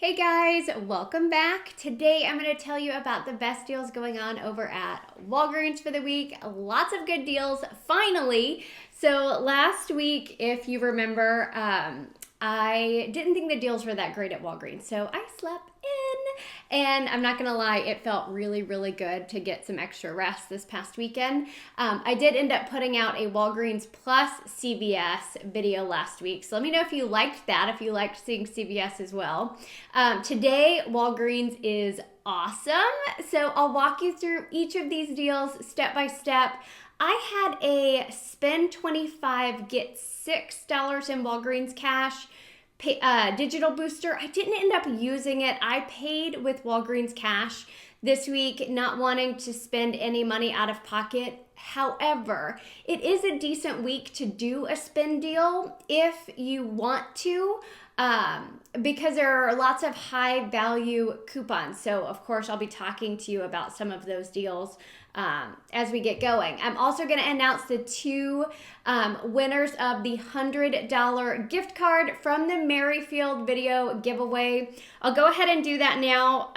Hey guys, welcome back. Today I'm going to tell you about the best deals going on over at Walgreens for the week. Lots of good deals, finally. So last week, if you remember, I didn't think the deals were that great at Walgreens, so I slept in. And I'm not going to lie, it felt really, really good to get some extra rest this past weekend. I did end up putting out a Walgreens plus CVS video last week, so let me know if you liked that, if you liked seeing CVS as well. Today, Walgreens is awesome, so I'll walk you through each of these deals step by step. I had a spend $25, get $6 in Walgreens cash digital booster. I didn't end up using it. I paid with Walgreens cash this week, not wanting to spend any money out of pocket. However, it is a decent week to do a spend deal if you want to, because there are lots of high value coupons. So of course I'll be talking to you about some of those deals as we get going. I'm also going to announce the two winners of the $100 gift card from the Merryfield video giveaway. I'll go ahead and do that now.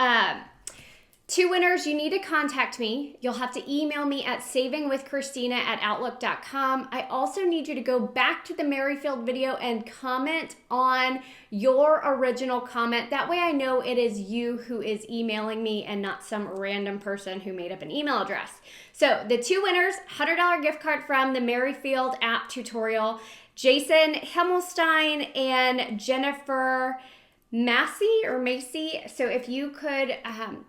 Two winners, you need to contact me. You'll have to email me at savingwithchristina@outlook.com. I also need you to go back to the Merryfield video and comment on your original comment. That way I know it is you who is emailing me and not some random person who made up an email address. So the two winners, $100 gift card from the Merryfield app tutorial, Jason Himmelstein and Jennifer Macy. So if you could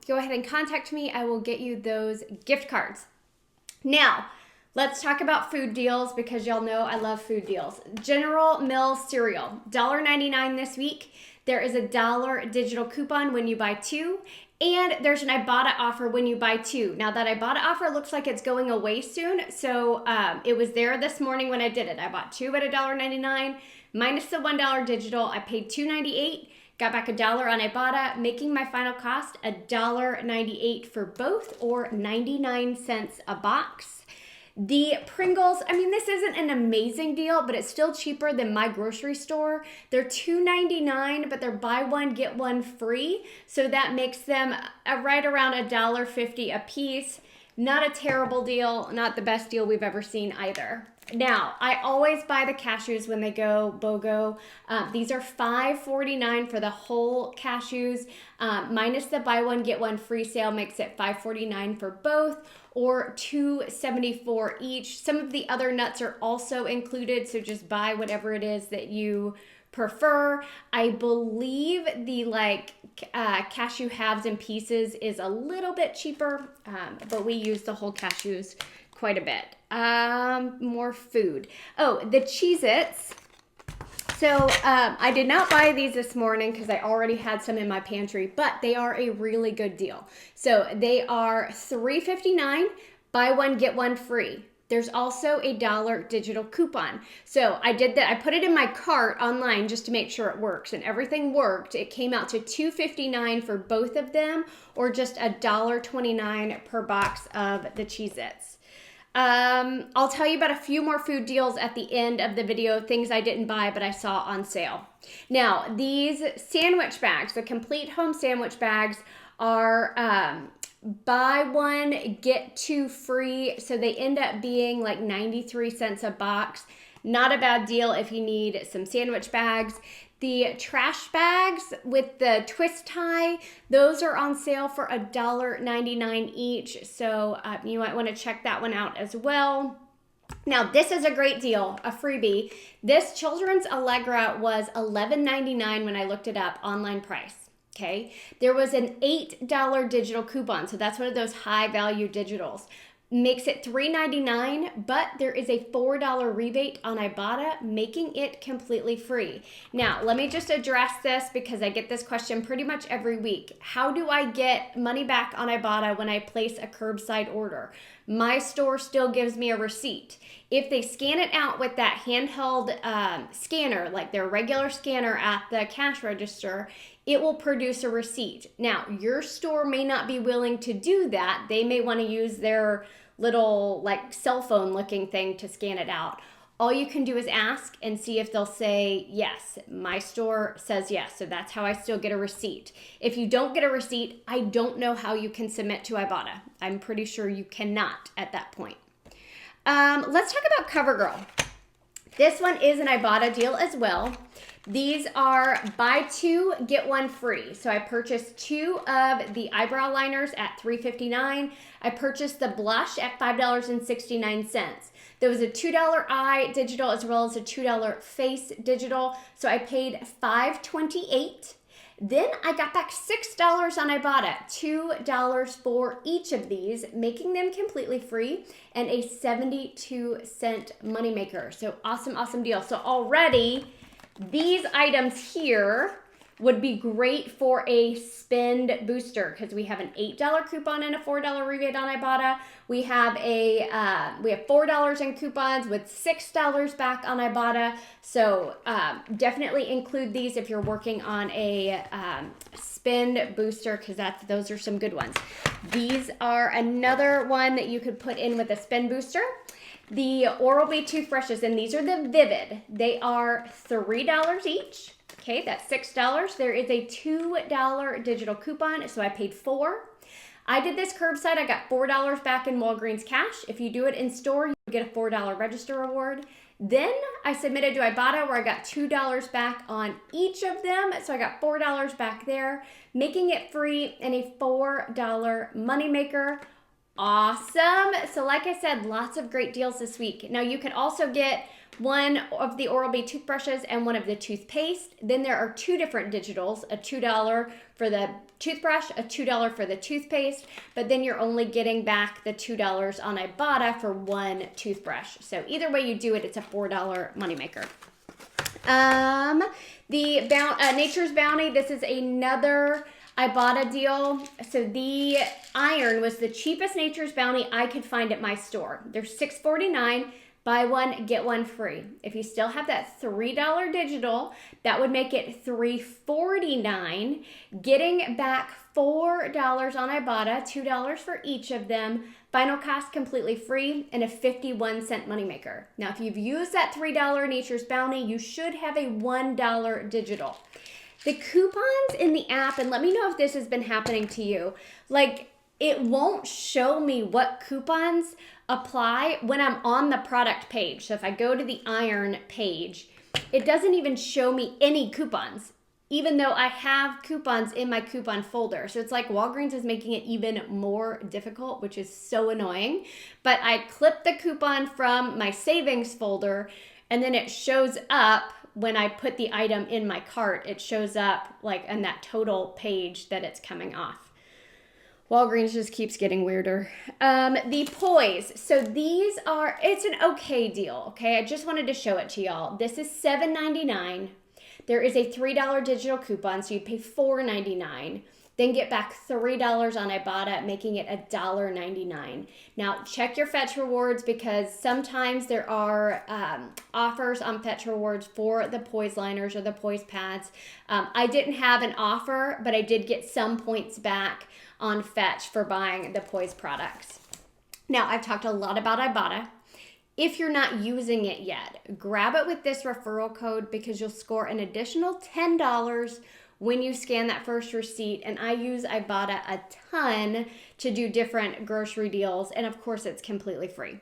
go ahead and contact me, I will get you those gift cards. Now, let's talk about food deals because y'all know I love food deals. General Mills cereal, $1.99 this week. There is a $1 digital coupon when you buy two, and there's an Ibotta offer when you buy two. Now that Ibotta offer looks like it's going away soon, so it was there this morning when I did it. I bought two at $1.99 minus the $1 digital. I paid $2.98. Got back $1 on Ibotta, making my final cost $1.98 for both, or 99 cents a box. The Pringles, I mean, this isn't an amazing deal, but it's still cheaper than my grocery store. They're $2.99, but they're buy one, get one free. So that makes them right around $1.50 a piece. Not a terrible deal, not the best deal we've ever seen either. Now, I always buy the cashews when they go BOGO. These are $5.49 for the whole cashews, minus the buy one, get one free sale makes it $5.49 for both, or $2.74 each. Some of the other nuts are also included, so just buy whatever it is that you prefer. I believe the cashew halves and pieces is a little bit cheaper, but we use the whole cashews quite a bit. More food. Oh, the Cheez-Its. So I did not buy these this morning because I already had some in my pantry, but they are a really good deal. So they are $3.59, buy one, get one free. There's also a $1 digital coupon. So I did that. I put it in my cart online just to make sure it works, and everything worked. It came out to $2.59 for both of them, or just $1.29 per box of the Cheez-Its. I'll tell you about a few more food deals at the end of the video, things I didn't buy but I saw on sale. Now, these sandwich bags, the complete home sandwich bags, are buy one, get two free. So they end up being like 93 cents a box. Not a bad deal if you need some sandwich bags. The trash bags with the twist tie, those are on sale for $1.99 each. So you might want to check that one out as well. Now, this is a great deal, a freebie. This children's Allegra was $11.99 when I looked it up, online price. Okay, there was an $8 digital coupon, so that's one of those high value digitals. Makes it $3.99, but there is a $4 rebate on Ibotta, making it completely free. Now, let me just address this because I get this question pretty much every week. How do I get money back on Ibotta when I place a curbside order? My store still gives me a receipt. If they scan it out with that handheld scanner, like their regular scanner at the cash register, it will produce a receipt. Now, your store may not be willing to do that. They may want to use their little cell phone looking thing to scan it out. All you can do is ask and see if they'll say yes. My store says yes, so that's how I still get a receipt. If you don't get a receipt, I don't know how you can submit to Ibotta. I'm pretty sure you cannot at that point. Let's talk about CoverGirl. This one is an Ibotta deal as well. These are buy two, get one free. So I purchased 2 of the eyebrow liners at $3.59. I purchased the blush at $5.69. There was a $2 eye digital as well as a $2 face digital. So I paid $5.28. Then I got back $6 on Ibotta, $2 for each of these, making them completely free and a 72-cent moneymaker. So awesome, awesome deal. So already these items here would be great for a spend booster because we have an $8 coupon and a $4 rebate on Ibotta. We have $4 in coupons with $6 back on Ibotta. So definitely include these if you're working on a spend booster because those are some good ones. These are another one that you could put in with a spend booster. The Oral-B toothbrushes, and these are the Vivid. They are $3 each. Okay, that's $6. There is a $2 digital coupon, so I paid $4. I did this curbside. I got $4 back in Walgreens cash. If you do it in store, you get a $4 register reward. Then I submitted to Ibotta where I got $2 back on each of them. So I got $4 back there, making it free and a $4 moneymaker. Awesome. So like I said, lots of great deals this week. Now you can also get one of the Oral-B toothbrushes and one of the toothpaste. Then there are 2 different digitals, a $2 for the toothbrush, a $2 for the toothpaste, but then you're only getting back the $2 on Ibotta for one toothbrush. So either way you do it, it's a $4 moneymaker. The Nature's Bounty, this is another Ibotta deal. So the iron was the cheapest Nature's Bounty I could find at my store. They're $6.49. Buy one, get one free. If you still have that $3 digital, that would make it $3.49. Getting back $4 on Ibotta, $2 for each of them. Final cost completely free and a 51-cent moneymaker. Now, if you've used that $3 Nature's Bounty, you should have a $1 digital. The coupons in the app, and let me know if this has been happening to you, like it won't show me what coupons apply when I'm on the product page. So if I go to the iron page, it doesn't even show me any coupons, even though I have coupons in my coupon folder. So it's like Walgreens is making it even more difficult, which is so annoying. But I clip the coupon from my savings folder, and then it shows up when I put the item in my cart. It shows up like on that total page that it's coming off. Walgreens just keeps getting weirder. The Poise. So these are, it's an okay deal, okay? I just wanted to show it to y'all. This is $7.99. There is a $3 digital coupon, so you pay $4.99. Then get back $3 on Ibotta, making it $1.99. Now, check your Fetch Rewards because sometimes there are offers on Fetch Rewards for the Poise liners or the Poise pads. I didn't have an offer, but I did get some points back on Fetch for buying the Poise products. Now, I've talked a lot about Ibotta. If you're not using it yet, grab it with this referral code because you'll score an additional $10 when you scan that first receipt. And I use Ibotta a ton to do different grocery deals. And of course, it's completely free.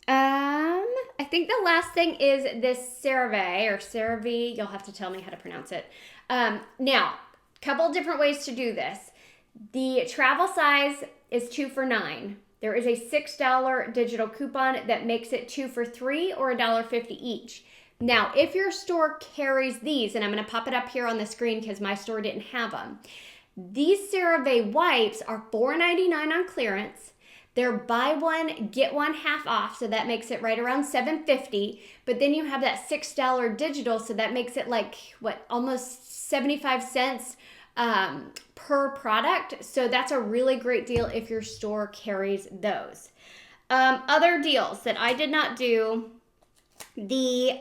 I think the last thing is this CeraVe or CeraVe. You'll have to tell me how to pronounce it. Now, a couple different ways to do this. The travel size is 2 for $9. There is a $6 digital coupon that makes it 2 for $3 or $1.50 each. Now, if your store carries these, and I'm going to pop it up here on the screen because my store didn't have them. These CeraVe wipes are $4.99 on clearance. They're buy one, get one half off, so that makes it right around $7.50. But then you have that $6 digital, so that makes it like, almost 75 cents per product. So that's a really great deal if your store carries those. Other deals that I did not do, the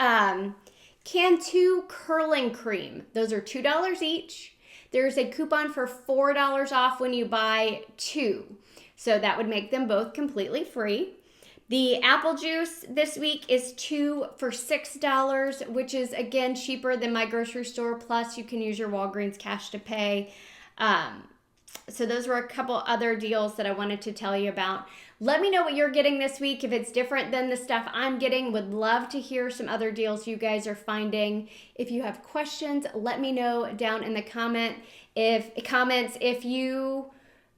Cantu curling cream. Those are $2 each. There's a coupon for $4 off when you buy 2. So that would make them both completely free. The apple juice this week is 2 for $6, which is again cheaper than my grocery store. Plus, you can use your Walgreens cash to pay. So those were a couple other deals that I wanted to tell you about. Let me know what you're getting this week. If it's different than the stuff I'm getting, would love to hear some other deals you guys are finding. If you have questions, let me know down in the comments. If you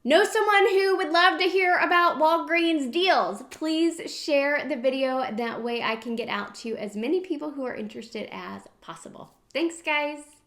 know someone who would love to hear about Walgreens deals, please share the video. That way I can get out to as many people who are interested as possible. Thanks, guys.